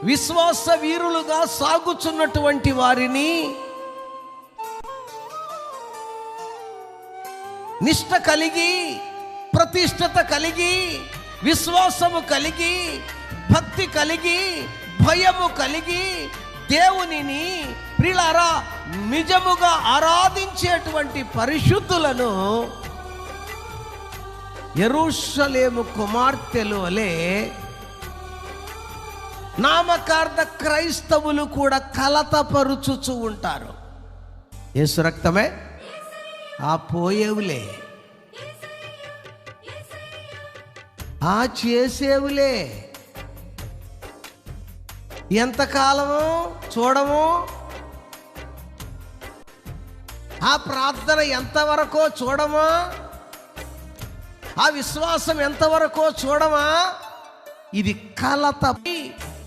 విశ్వాస వీరులుగా సాగుచున్నటువంటి వారిని, నిష్ఠ కలిగి, ప్రతిష్టత కలిగి, విశ్వాసము కలిగి, భక్తి కలిగి, భయము కలిగి, దేవునిని ప్రియులారా నిజముగా ఆరాధించేటువంటి పరిశుద్ధులను యెరూషలేము కుమార్తెలు వలె నామకార్థ క్రైస్తవులు కూడా కలతపరుచుచు ఉంటారు. యేసు రక్తమే ఆ పోయేవులే, ఆ చేసేవులే, ఎంతకాలము చూడము, ఆ ప్రార్థన ఎంతవరకో చూడమా, ఆ విశ్వాసం ఎంతవరకో చూడమా. ఇది కలత.